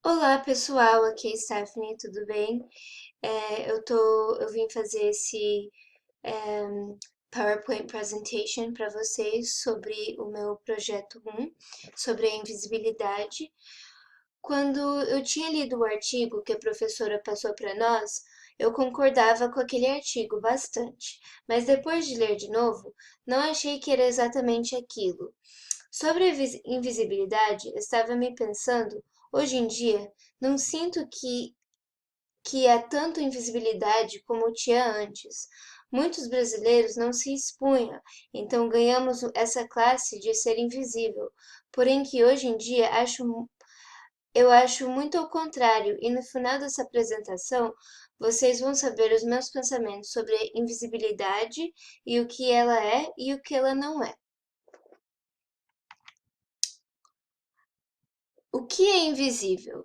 Olá pessoal, aqui é a Stephanie, tudo bem? Eu vim fazer esse PowerPoint presentation para vocês sobre o meu projeto 1, sobre a invisibilidade. Quando eu tinha lido o artigo que a professora passou para nós, eu concordava com aquele artigo bastante, mas depois de ler de novo, não achei que era exatamente aquilo. Sobre a invisibilidade, estava me pensando, hoje em dia, não sinto que há tanta invisibilidade como tinha antes. Muitos brasileiros não se expunham, então ganhamos essa classe de ser invisível. Porém que hoje em dia eu acho muito ao contrário, e no final dessa apresentação vocês vão saber os meus pensamentos sobre a invisibilidade e o que ela é e o que ela não é. O que é invisível?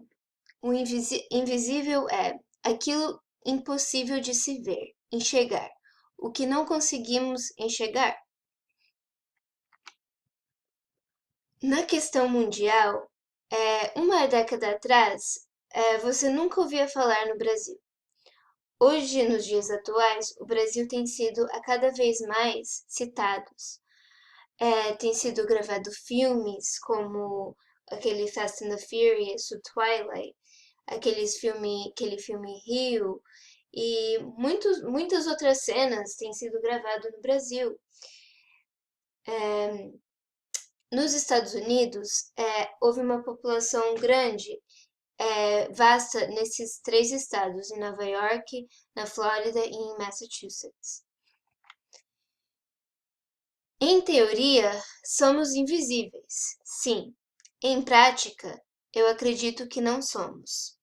O invisível é aquilo impossível de se ver, enxergar, o que não conseguimos enxergar. Na questão mundial, uma década atrás, você nunca ouvia falar no Brasil. Hoje, nos dias atuais, o Brasil tem sido a cada vez mais citados. Tem sido gravado filmes como aquele Fast and the Furious, o Twilight, aquele filme Rio, e muitas outras cenas têm sido gravadas no Brasil. Nos Estados Unidos, houve uma população grande, vasta nesses três estados, em Nova York, na Flórida e em Massachusetts. Em teoria, somos invisíveis, sim. Em prática, eu acredito que não somos.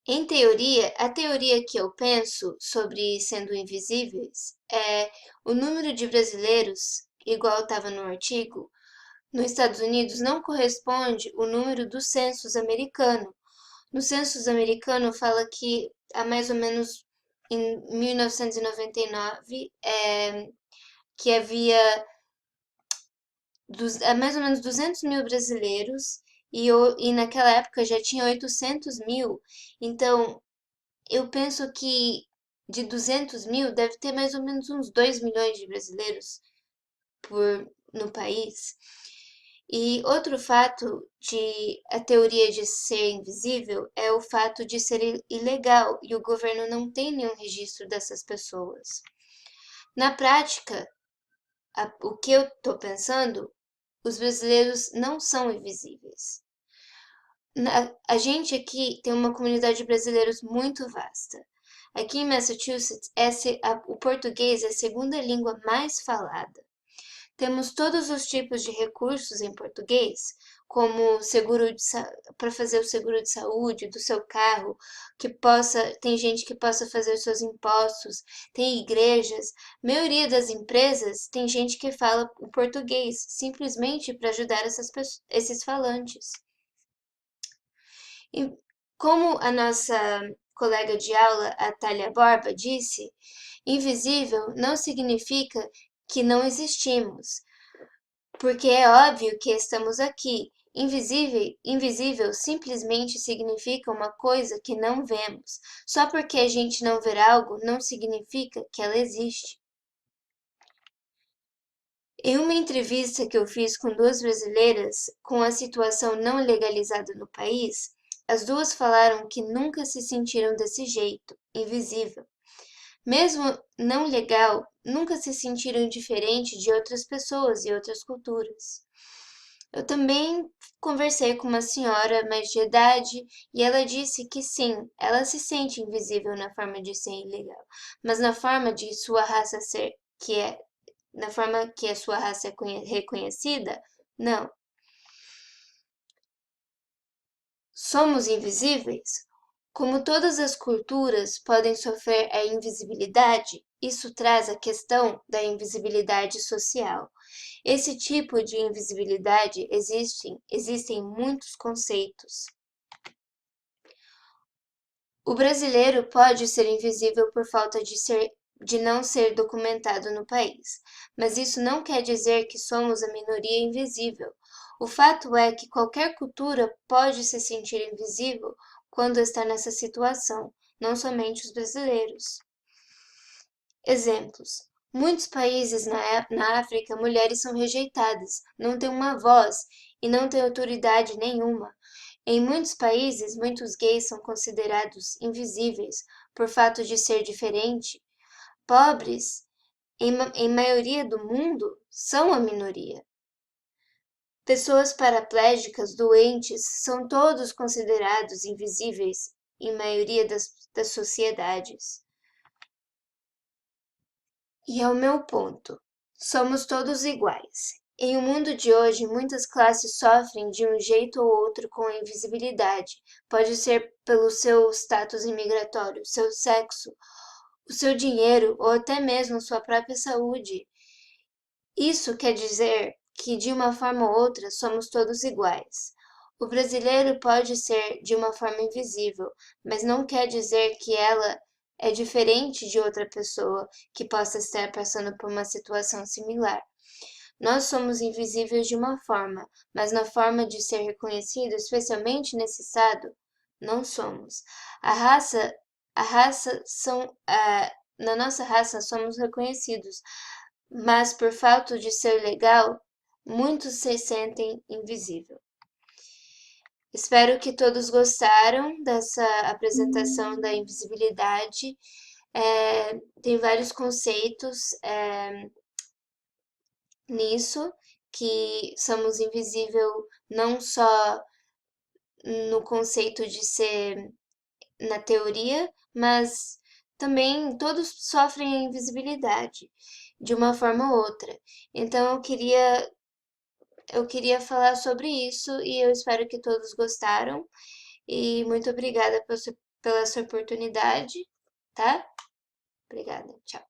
Em teoria, a teoria que eu penso sobre sendo invisíveis é o número de brasileiros, igual estava no artigo, nos Estados Unidos não corresponde o número do census americano. No census americano fala que há mais ou menos em 1999 que havia mais ou menos 200 mil brasileiros e naquela época já tinha 800 mil. Então, eu penso que de 200 mil deve ter mais ou menos uns 2 milhões de brasileiros no país. E outro fato de a teoria de ser invisível é o fato de ser ilegal e o governo não tem nenhum registro dessas pessoas. Na prática, o que eu estou pensando, os brasileiros não são invisíveis. A gente aqui tem uma comunidade de brasileiros muito vasta. Aqui em Massachusetts, o português é a segunda língua mais falada. Temos todos os tipos de recursos em português, como para fazer o seguro de saúde do seu carro, tem gente que possa fazer os seus impostos, tem igrejas, a maioria das empresas tem gente que fala o português, simplesmente para ajudar esses falantes. E como a nossa colega de aula, a Thalia Borba, disse, invisível não significa que não existimos, porque é óbvio que estamos aqui. Invisível simplesmente significa uma coisa que não vemos. Só porque a gente não vê algo não significa que ela existe. Em uma entrevista que eu fiz com duas brasileiras com a situação não legalizada no país, as duas falaram que nunca se sentiram desse jeito, invisível. Mesmo não legal, nunca se sentiram diferente de outras pessoas e outras culturas. Eu também conversei com uma senhora mais de idade e ela disse que sim, ela se sente invisível na forma de ser ilegal, mas na forma de sua raça ser, que é, na forma que a sua raça é reconhecida, não. Somos invisíveis? Como todas as culturas podem sofrer a invisibilidade, isso traz a questão da invisibilidade social. Esse tipo de invisibilidade existem muitos conceitos. O brasileiro pode ser invisível por falta de não ser documentado no país, mas isso não quer dizer que somos a minoria invisível. O fato é que qualquer cultura pode se sentir invisível quando está nessa situação, não somente os brasileiros. Exemplos. Muitos países na África, mulheres são rejeitadas, não têm uma voz e não têm autoridade nenhuma. Em muitos países, muitos gays são considerados invisíveis por fato de ser diferente. Pobres, em maioria do mundo, são a minoria. Pessoas paraplégicas, doentes, são todos considerados invisíveis em maioria das sociedades. E é o meu ponto. Somos todos iguais. Em um mundo de hoje, muitas classes sofrem de um jeito ou outro com a invisibilidade. Pode ser pelo seu status imigratório, seu sexo, o seu dinheiro ou até mesmo sua própria saúde. Isso quer dizer que, de uma forma ou outra, somos todos iguais. O brasileiro pode ser de uma forma invisível, mas não quer dizer que ela é diferente de outra pessoa que possa estar passando por uma situação similar. Nós somos invisíveis de uma forma, mas na forma de ser reconhecido, especialmente nesse estado, não somos. Na nossa raça somos reconhecidos, mas por fato de ser legal, muitos se sentem invisível. Espero que todos gostaram dessa apresentação da invisibilidade. Tem vários conceitos nisso, que somos invisível não só no conceito de ser na teoria, mas também todos sofrem a invisibilidade de uma forma ou outra. Então eu queria falar sobre isso e eu espero que todos gostaram. E muito obrigada pela sua oportunidade, tá? Obrigada, tchau.